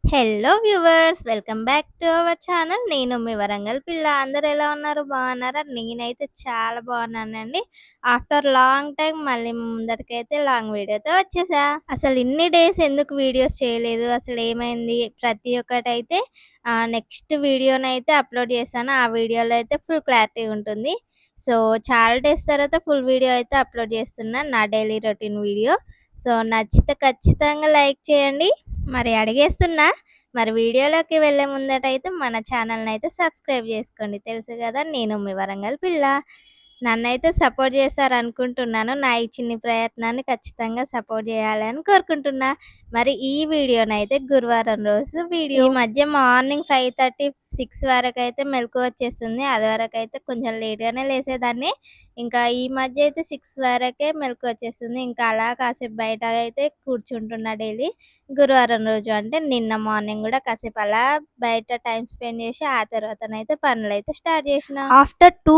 Hello viewers, welcome back to our channel. నేను మీ వరంగల్ పిల్ల. అందరూ ఎలా ఉన్నారు? బాగున్నారా? నేనైతే చాలా బాగున్నానండి. ఆఫ్టర్ లాంగ్ టైం మళ్ళీ మీ ముందరికైతే లాంగ్ వీడియోతో వచ్చేసా. అసలు ఇన్ని డేస్ ఎందుకు వీడియోస్ చేయలేదు, అసలు ఏమైంది, ప్రతి ఒక్కటైతే నెక్స్ట్ వీడియోనైతే అప్లోడ్ చేశాను. ఆ వీడియోలో అయితే ఫుల్ క్లారిటీ ఉంటుంది. సో చాలా డేస్ తర్వాత ఫుల్ వీడియో అయితే అప్లోడ్ చేస్తున్నాను, నా డైలీ రొటీన్ వీడియో. సో నచ్చితే ఖచ్చితంగా లైక్ చేయండి. మరి అడిగేస్తున్నా, మరి వీడియోలోకి వెళ్ళే ముందటైతే మన ఛానల్ని అయితే సబ్స్క్రైబ్ చేసుకోండి. తెలుసు కదా, నేను మీ వరంగల్ పిల్ల. నన్నైతే సపోర్ట్ చేశారనుకుంటున్నాను. నా ఈ చిన్ని ప్రయత్నాన్ని ఖచ్చితంగా సపోర్ట్ చేయాలి అని కోరుకుంటున్నా. మరి ఈ వీడియోనైతే గురువారం రోజు వీడియో. ఈ మధ్య మార్నింగ్ 5:30, 6 వరకైతే మెలకువ వచ్చేస్తుంది. అది వరకైతే కొంచెం లేట్‌గానే లేసేదాన్ని. ఇంకా ఈ మధ్య అయితే 6 వరకే మెలకువ వచ్చేస్తుంది. ఇంకా అలా కాసేపు బయట అయితే కూర్చుంటున్నా డైలీ. గురువారం రోజు అంటే నిన్న మార్నింగ్ గూడా కాసేపు అలా బయట టైమ్ స్పెండ్ చేసి, ఆ తర్వాతనైతే పనులైతే స్టార్ట్ చేసిన. ఆఫ్టర్ 2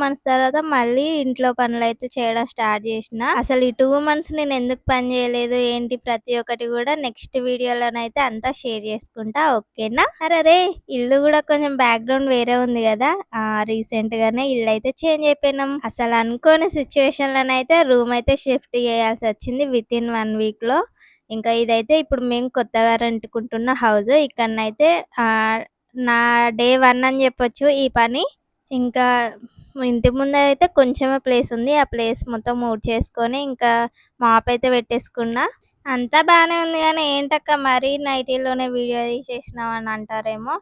మంత్స్ తర్వాత మళ్ళీ ఇంట్లో పనులైతే చేయడం స్టార్ట్ చేసిన. అసలు ఈ 2 మంత్స్ నేను ఎందుకు పని చేయలేదు ఏంటి, ప్రతి ఒక్కటి కూడా నెక్స్ట్ వీడియోలోనైతే అంతా షేర్ చేసుకుంటా, ఓకేనా? అరే ఇల్లు కూడా కొంచెం బ్యాక్గ్రౌండ్ వేరే ఉంది కదా. రీసెంట్ గానే ఇల్లు అయితే చేంజ్ అయిపోయినాం. అసలు అనుకోని సిచ్యువేషన్ లోనైతే రూమ్ అయితే షిఫ్ట్ చేయాల్సి వచ్చింది విత్ ఇన్ 1 వీక్ లో. ఇంకా ఇదైతే ఇప్పుడు మేము కొత్తగా రెంట్‌కుంటున్న హౌస్. ఇక్కడనైతే నా డే 1 అని చెప్పొచ్చు ఈ పని. ఇంకా ఇంటి ముందరైతే కొంచెమే ప్లేస్ ఉంది. ఆ ప్లేస్ మొత్తం ఊడ్చేసుకొని ఇంకా మాప్ అయితే పెట్టేసుకున్నా. అంతా బానే ఉంది గానీ, ఏంటక్క మరీ నైటీలోనే వీడియో తీసేసినావు అని అంటారేమో.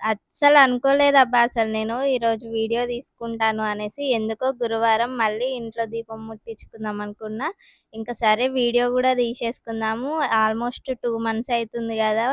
అస్సలు అనుకోలేదబ్బా అసలు నేను ఈరోజు వీడియో తీసుకుంటాను అనేసి. ఎందుకో గురువారం మళ్ళీ ఇంట్లో దీపం ముట్టించుకుందాం అనుకున్నా. ఇంకా సరే వీడియో గూడా తీసేసుకుందాము. ఆల్మోస్ట్ 2 మంత్స్ అయితుంది గదా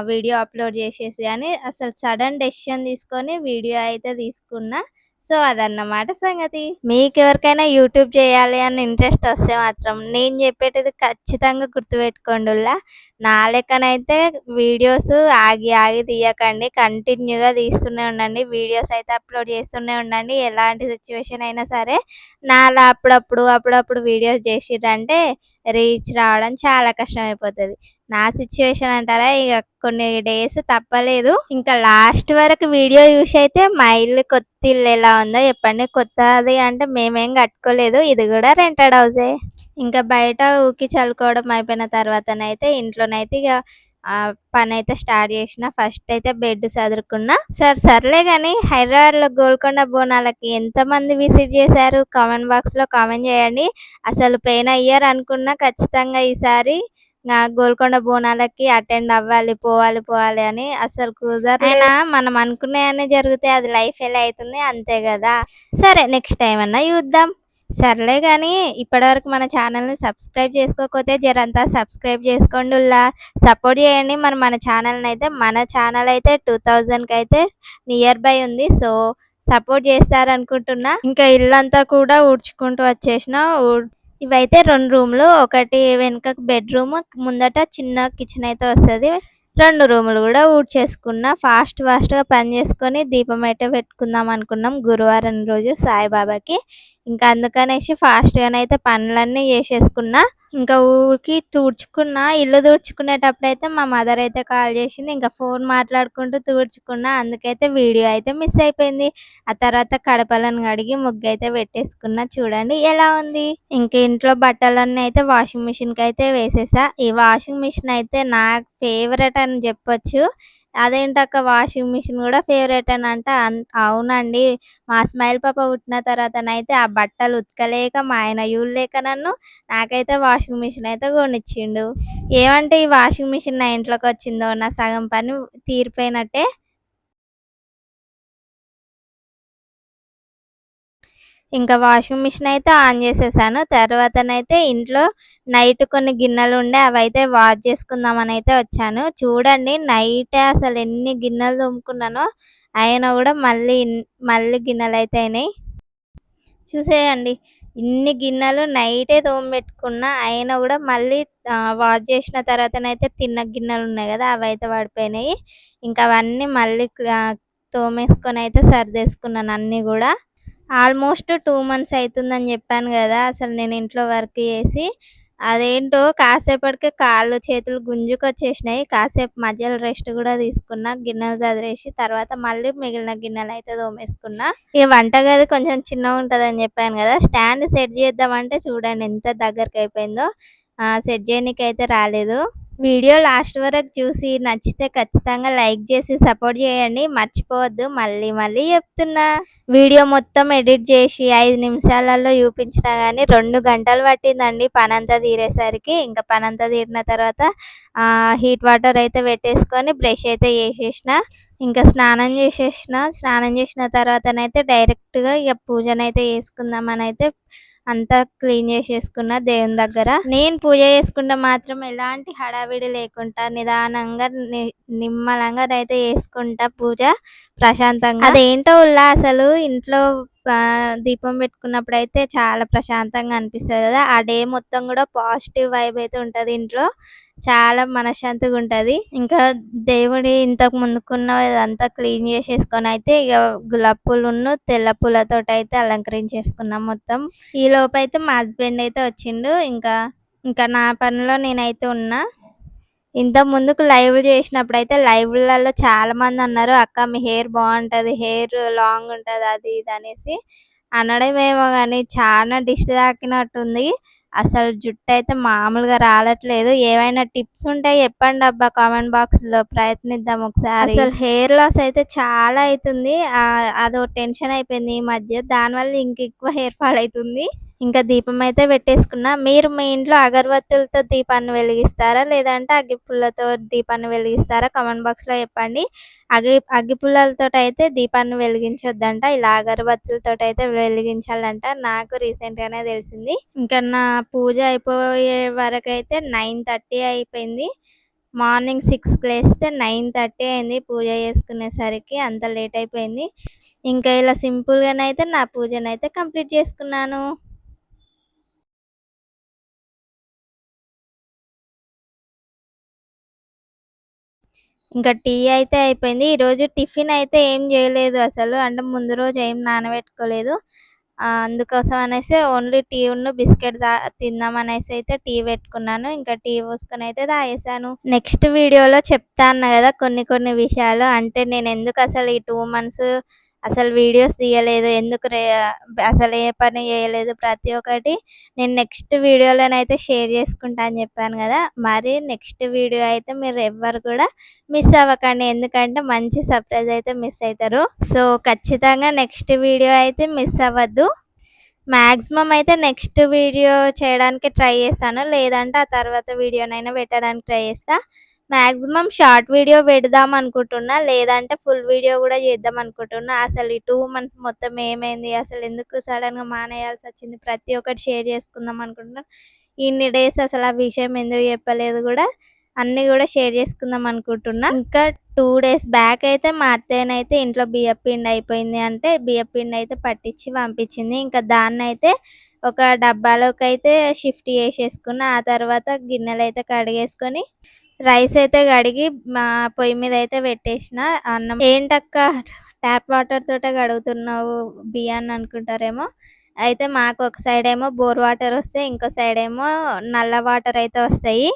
వీడియో అప్‌లోడ్ చేసేసి అని అసలు సడన్ డెసిషన్ తీసుకొని వీడియో అయితే తీసుకున్నా. సో అదన్నమాట సంగతి. మీకెవరికైనా యూట్యూబ్ చేయాలి అని ఇంట్రెస్ట్ వస్తే మాత్రం నేను చెప్పేటిది ఖచ్చితంగా గుర్తుపెట్టుకోండుల్లా. నా లెక్కనైతే వీడియోస్ ఆగి ఆగి తీయకండి. కంటిన్యూగా తీస్తూనే ఉండండి. వీడియోస్ అయితే అప్‌లోడ్ చేస్తూనే ఉండండి. ఎలాంటి సిచ్యువేషన్ అయినా సరే. నాలా అప్పుడప్పుడు వీడియోస్ చేసిర్రంటే రీచ్ రావడం చాలా కష్టమైపోతది. నా సిచ్యువేషన్ అంటారా, ఇగ కొన్ని డేస్ తప్పలేదు. ఇంకా లాస్ట్ వరకు వీడియో చూసి అయితే మా ఇల్లు కొత్త ఇల్లు ఎలా ఉందో చెప్పండి. కొత్తది అంటే మేమేం కట్టుకోలేదు. ఇది కూడా రెంటెడ్ హౌసే. ఇంకా బయట ఊకి చల్లుకోవడం అయిపోయిన తర్వాతనైతే ఇంట్లోనైతే ఇగ పనైతే స్టార్ట్ చేసిన. ఫస్ట్ అయితే బెడ్ సదురుకున్నా. సర్లే గాని హైదరాబాద్‌లో గోల్కొండ బోనాలకి ఎంతమంది విజిట్ చేశారు? కామెంట్ బాక్స్‌లో కామెంట్ చేయండి. అసలు పోయిన ఇయర్ అనుకున్నా ఖచ్చితంగా ఈసారి గోల్కొండ బోనాలకి అటెండ్ అవ్వాలి, పోవాలి అని. అసలు కుదరలేదు. అయినా మనం అనుకున్నయన్నీ జరుగుతాయి. అది లైఫ్ ఎలా అయితుంది అంతే గదా. సరే నెక్స్ట్ టైమ్ అన్నా చూద్దాం. సర్లే గాని ఇప్పటివరకు మన ఛానల్‌ని సబ్స్క్రైబ్ చేసుకోకపోతే జరంతా సబ్స్క్రైబ్ చేసుకోండుల్లా. సపోర్ట్ చేయండి. మరి మన ఛానల్ అయితే 2000కైతే నియర్ బై ఉంది. సో సపోర్ట్ చేస్తారనుకుంటున్నా. ఇంకా ఇల్లంతా కూడా ఊడ్చుకుంటూ వచ్చేసిన. ఇవైతే 2 రూమ్‌లు. ఒకటి వెనకకు బెడ్‌రూమ్, ముందట చిన్న కిచెన్ అయితే వస్తది. 2 రూములు కూడా ఊడ్చేసుకున్నా. ఫాస్ట్‌గా పని చేసుకొని దీపం అయితే పెట్టుకుందాం అనుకున్నాం గురువారం రోజు సాయిబాబాకి. ఇంకా అందుకనేసి ఫాస్ట్‌గానైతే పనులన్నీ చేసేసుకున్నా. ఇంకా ఊరికి తుడుచుకున్నా. ఇల్లు తుడుచుకునేటప్పుడైతే మా మదర్ అయితే కాల్ చేసింది. ఇంకా ఫోన్ మాట్లాడుకుంటూ తుడుచుకున్నా. అందుకైతే వీడియో అయితే మిస్ అయిపోయింది. ఆ తర్వాత కడపలను కడిగి ముగ్గైతే పెట్టేసుకున్నా. చూడండి ఎలా ఉంది. ఇంక ఇంట్లో బట్టలన్నీ అయితే వాషింగ్ మిషన్‌కైతే వేసేసా. ఈ వాషింగ్ మిషన్ అయితే నా ఫేవరెట్ అని చెప్పొచ్చు. అదేంటక్క వాషింగ్ మిషన్ కూడా ఫేవరెట్ అని అంట. అవునండి. మా స్మైల్ పాప పుట్టిన తర్వాతనైతే ఆ బట్టలు ఉతకలేక మా ఆయన చూడలేక నన్ను, నాకైతే వాషింగ్ మిషన్ అయితే కొనిచ్చిండు. ఏమంటే ఈ వాషింగ్ మిషన్ నా ఇంట్లోకి వచ్చిందో నా సగం పని తీరిపోయినట్టే. ఇంకా వాషింగ్ మిషన్ అయితే ఆన్ చేసేసాను. తర్వాతనైతే ఇంట్లో నైట్ కొన్ని గిన్నెలు ఉండే అవైతే వాష్ చేసుకుందామని అయితే వచ్చాను. చూడండి నైటే అసలు ఎన్ని గిన్నెలు తోముకున్నానో. అయినా కూడా మళ్ళీ గిన్నెలైతే అయినాయి. చూసేయండి. ఇన్ని గిన్నెలు నైటే తోమబెట్టుకున్నా. అయినా కూడా మళ్ళీ వాష్ చేసిన తర్వాతనైతే తిన్న గిన్నెలున్నాయి గదా, అవైతే పడిపోయినాయి. ఇంకా అవన్నీ మళ్ళీ తోమేసుకొనైతే సర్దేసుకున్నాను అన్నీ గూడా. ఆల్మోస్ట్ 2 మంత్స్ అయితుందని చెప్పాను గదా అసలు నేను ఇంట్లో వర్క్ చేసి. అదేంటో కాసేపటికే కాళ్ళు, చేతులు గుంజుకొచ్చేసినాయి. కాసేపు మధ్యలో రెస్ట్ గూడా తీసుకున్నా. గిన్నెలు సదిరేసి తర్వాత మళ్ళీ మిగిలిన గిన్నెలయితే తోమేసుకున్నా. ఇగ వంటగది కొంచెం చిన్నగుంటదని జెప్పాను గదా! స్టాండ్ సెట్ జేద్దామంటే చూడండి ఎంత దగ్గరకయిపోయిందో. సెట్ జేయనీకైతే రాలేదు. వీడియో లాస్ట్ వరకు చూసి నచ్చితే ఖచ్చితంగా లైక్ జేసి సపోర్ట్ జేయండి. మర్చిపోవద్దు. మళ్ళీ మళ్ళీ జెప్తున్నా. వీడియో మొత్తం ఎడిట్ జేసి 5 నిమిషాలలో చూపించినా గానీ 2 గంటలు పట్టిందండి పనంతా తీరేసరికి. ఇంక పనంతా తీరిన తర్వాత హీట్ వాటర్ అయితే పెట్టేసుకొని బ్రష్ అయితే చేసేసిన. ఇంకా స్నానం చేసేసిన. స్నానం చేసిన తర్వాతనైతే డైరెక్ట్‌గా ఇగ పూజనైతే చేసుకుందామనైతే అంతా క్లీన్ చేసేసుకున్న దేవుని దగ్గర. నేను పూజ చేసుకుంటే మాత్రం ఎలాంటి హడావిడి లేకుండా నిదానంగా నిమ్మలంగానైతే చేసుకుంటా పూజ ప్రశాంతంగా. అదేంటో అసలు ఇంట్లో దీపం పెట్టుకున్నప్పుడైతే చాలా ప్రశాంతంగా అనిపిస్తది కదా! ఆ డే మొత్తం కూడా పాజిటివ్ వైబ్ అయితే ఉంటది ఇంట్లో. చాలా మనశ్శాంతిగా ఉంటది. ఇంకా దేవుడి ఇంతకు ముందుకున్న ఇదంతా క్లీన్ చేసేసుకొనైతే ఇగ గులాబీ పూలును, తెల్ల పూలతోటైతే అలంకరించేసుకున్నాం మొత్తం. ఈలోపైతే మా హస్బెండ్ అయితే వచ్చిండు. ఇంకా నా పనిలో నేనైతే ఉన్నా. ఇంతకు ముందుకు లైవ్ చేసినప్పుడైతే లైవ్‌లలో చాలా మందన్నారు, "అక్క మీ హెయిర్ బావుంటది. హెయిర్ లాంగ్ ఉంటది." అది ఇది అనేసి. అనడమేమో గానీ చానా దిష్టి తాకినట్టుంది. అసలు జుట్టయితే మామూలుగా రాలట్లేదు. ఏవైనా టిప్స్ ఉంటే చెప్పండబ్బా కామెంట్ బాక్స్‌లో ప్రయత్నిద్దాం ఒకసారి. అసలు హెయిర్ లాస్ అయితే చాలా అయితుంది. అదో టెన్షన్ అయిపోయింది ఈ మధ్య. దానివల్ల ఇంకెక్కువ హెయిర్ ఫాల్ అయితుంది. ఇంకా దీపం అయితే పెట్టేసుకున్నా. మీరు మీ ఇంట్లో అగరబత్తులతో దీపాన్ని వెలిగిస్తారా? లేదంటే అగ్గిపుల్లతో దీపాన్ని వెలిగిస్తారా? కామెంట్ బాక్స్‌లో చెప్పండి. అగ్గిపుల్లలతోటైతే దీపాన్ని వెలిగించొద్దంట. ఇలా అగరబత్తులతోటైతే వెలిగించాలంట. నాకు రీసెంట్‌గానే తెలిసింది. ఇంకా నా పూజ అయిపోయే వరకైతే 9:30 అయిపోయింది. మార్నింగ్ 6కి లేస్తే 9:30 అయింది పూజ చేసుకునేసరికి. అంత లేట్ అయిపోయింది. ఇంకా ఇలా సింపుల్‌గానైతే నా పూజనైతే కంప్లీట్ చేసుకున్నాను. ఇంకా టీ అయితే అయిపోయింది. ఈరోజు టిఫిన్ అయితే ఏం జేయలేదు అసలు. అంటే ముందు రోజు ఏం నానబెట్టుకోలేదు. అందుకోసం అనేసి ఓన్లీ టీను, బిస్కెట్ తిందామనేసి అయితే టీ పెట్టుకున్నాను. ఇంకా టీ పోసుకొనైతే తాగేసాను. నెక్స్ట్ వీడియోలో చెప్తా అన్నా గదా! కొన్ని కొన్ని విషయాలు. అంటే నేనెందుకు అసలు ఈ 2 మంత్స్ అసలు వీడియోస్ తీయలేదు. ఎందుకు అసలు ఏ పని చేయలేదు. ప్రతి ఒక్కటి నేను నెక్స్ట్ వీడియోలోనైతే షేర్ చేసుకుంటా అని చెప్పాను గదా! మరి నెక్స్ట్ వీడియో అయితే మీరు ఎవ్వరు కూడా మిస్ అవ్వకండి. ఎందుకంటే మంచి సర్ప్రైజ్ అయితే మిస్ అయితారు. సో, ఖచ్చితంగా నెక్స్ట్ వీడియో అయితే మిస్ అవ్వద్దు. మాక్సిమం అయితే నెక్స్ట్ వీడియో చేయడానికి ట్రై చేస్తాను. లేదంటే ఆ తర్వాత వీడియోనైనా పెట్టడానికి ట్రై చేస్తా. మాక్సిమం షార్ట్ వీడియో పెడదాం అనుకుంటున్నా. లేదంటే ఫుల్ వీడియో గూడా చేద్దాం అనుకుంటున్నా. అసలు ఈ 2 మంత్స్ మొత్తం ఏమైంది? అసలు ఎందుకు సడెన్‌గా మానేయాల్సొచ్చింది? ప్రతి ఒక్కటి షేర్ చేసుకుందాం అనుకుంటున్నా. ఇన్ని డేస్ అసలు ఆ విషయం ఎందుకు చెప్పలేదు గూడా అన్నీ గూడా షేర్ చేసుకుందాం అనుకుంటున్నా. ఇంకా 2 డేస్ బ్యాక్ అయితే మా అత్తయ్యనైతే ఇంట్లో బియ్యపిండి అయిపోయింది అంటే, బియ్యపిండి అయితే పట్టించి పంపించింది. ఇంకా దాన్నైతే ఒక డబ్బాలోకైతే షిఫ్ట్ చేసేసుకున్నా. ఆ తర్వాత గిన్నెలైతే కడిగేసుకొని, రైస్ అయితే కడిగి పొయ్యి మీద అయితే పెట్టేసిన అన్నం. ఏంటక్క ట్యాప్ వాటర్ తోటే కడుగుతున్నావు బియ్యాన్ని అనుకుంటారేమో. అయితే మాకు ఒక సైడ్ ఏమో బోర్ వాటర్ వస్తాయి. ఇంకో సైడ్ ఏమో నల్ల వాటర్ అయితే వస్తాయి.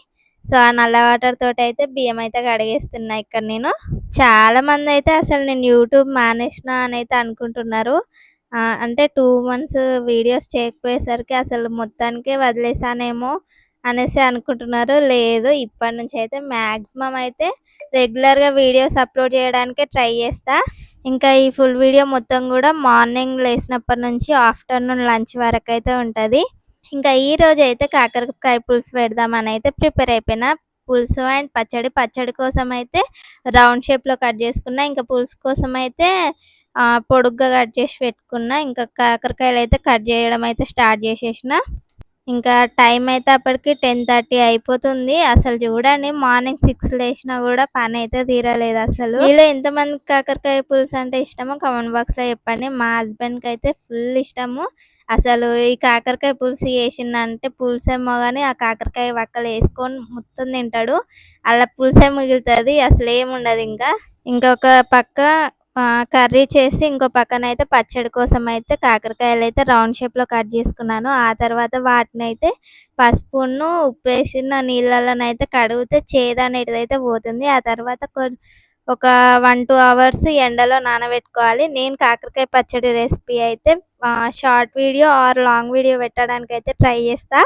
సో, ఆ నల్ల వాటర్ తోటైతే బియ్యం అయితే కడిగేస్తున్నా ఇక్కడ నేను. చాలామందైతే అసలు నేను యూట్యూబ్ మానేసినా అనైతే అనుకుంటున్నారు. అంటే 2 మంత్స్ వీడియోస్ చేయకపోయేసరికి అసలు మొత్తానికే వదిలేసానేమో అనేసి అనుకుంటున్నారు. లేదు, ఇప్పటి నుంచైతే మాక్సిమం అయితే రెగ్యులర్‌గా వీడియోస్ అప్‌లోడ్ చేయడానికే ట్రై చేస్తా. ఇంకా ఈ ఫుల్ వీడియో మొత్తం గూడా మార్నింగ్ లేసినప్పటి నుంచి ఆఫ్టర్‌నూన్ లంచ్ వరకైతే ఉంటది. ఇంకా ఈరోజైతే కాకరకాయ పులుసు పెడదామనైతే ప్రిపేర్ అయిపోయినా. పులుసు అండ్ పచ్చడి. పచ్చడి కోసమైతే రౌండ్ షేప్‌లో కట్ చేసుకున్నా. ఇంకా పులుసు కోసమైతే పొడుగ్గా కట్ చేసి పెట్టుకున్నా. ఇంకా కాకరకాయలైతే కట్ చేయడం అయితే స్టార్ట్ చేసేసిన. ఇంకా టైం అయితే అప్పటికి 10:30 అయిపోతుంది. అసలు చూడండి మార్నింగ్ 6 లేసినా గూడా పనైతే తీరలేదసలు. మీలో ఎంతమందికి కాకరకాయ పులుసు అంటే ఇష్టమో కామెంట్ బాక్స్‌లో చెప్పండి. మా హస్బెండ్‌కైతే ఫుల్ ఇష్టము. అసలు ఈ కాకరకాయ పులుసు చేసిండంటే పులుసేమో గాని ఆ కాకరకాయ వక్కలేసుకొని మొత్తం తింటాడు. అలా పులుసే మిగులుతది. అసలేముండదింకా. ఇంకొక పక్క కర్రీ చేసి ఇంకో పక్కనైతే పచ్చడి కోసమయితే కాకరకాయలైతే రౌండ్ షేప్‌లో కట్ చేసుకున్నాను. ఆ తర్వాత వాటినైతే పసుపును, ఉప్పేసిన నీళ్ళలోనైతే కడిగితే చేదనేటిదైతే పోతుంది. ఆ తర్వాత ఒక 1, 2 అవర్స్ ఎండలో నానబెట్టుకోవాలి. నేను కాకరకాయ పచ్చడి రెసిపీ అయితే short video or long video పెట్టడానికైతే ట్రై చేస్తా.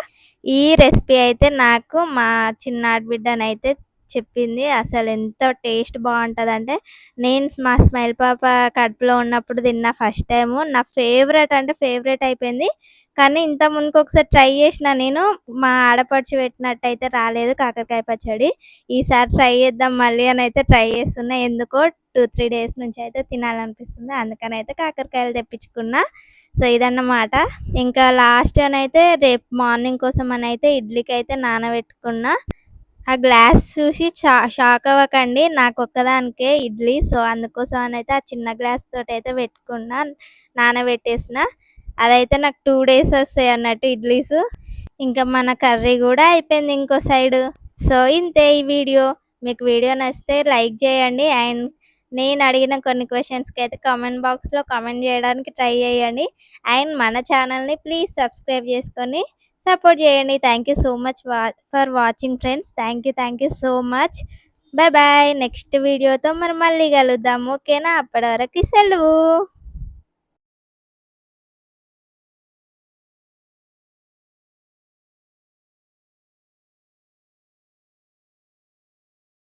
ఈ రెసిపీ అయితే నాకు మా చిన్నాడి బిడ్డనైతే చెప్పింది. అసలెంత టేస్ట్ బావుంటదంటే, నేను మా స్మైల్ పాప కడుపులో ఉన్నప్పుడు తిన్నా ఫస్ట్ టైము. నా ఫేవరెట్ అంటే ఫేవరెట్ అయిపోయింది. కానీ ఇంత ముందుకొకసారి ట్రై చేషినా నేను. మా ఆడపడుచు పెట్టినట్టయితే రాలేదు కాకరకాయ పచ్చడి. ఈసారి ట్రై చేద్దాం మళ్ళీ అనైతే ట్రై చేస్తున్నా. ఎందుకో 2, 3 డేస్ నుంచయితే తినాలనిపిస్తుంది. అందుకనైతే కాకరకాయలు తెప్పించుకున్నా. సో, ఇదన్నమాట. ఇంకా లాస్ట్‌నైతే రేపు మార్నింగ్ కోసమనైతే ఇడ్లీకైతే నానబెట్టుకున్నా. ఆ గ్లాస్ చూసి షాక్ అవ్వకండి. నాకొక్కదానికే ఇడ్లీ. సో, అందుకోసం అనైతే ఆ చిన్న గ్లాస్ తోటైతే పెట్టుకున్నా. నానబెట్టేసిన. అదైతే నాకు 2 డేస్ ఒస్తాయన్నట్టు ఇడ్లీసు. ఇంకా మన కర్రీ గూడా అయిపోయింది ఇంకో సైడు. సో, ఇంతే ఈ వీడియో. మీకు వీడియో నచ్చితే లైక్ జేయండి. అండ్ నేను అడిగిన కొన్ని క్వెషన్స్‌కైతే కామెంట్ బాక్స్‌లో కామెంట్ జేయడానికి ట్రై జేయండి. అండ్ మన ఛానల్‌ని ప్లీజ్ సబ్స్క్రైబ్ చేసుకొని సపోర్ట్ చేయండి. Thank you so much for watching friends. Thank you so much. Bye bye. Next వీడియోతో మనం మళ్ళీ కలుద్దాం. ఓకేనా? అప్పటి వరకి సెలవు.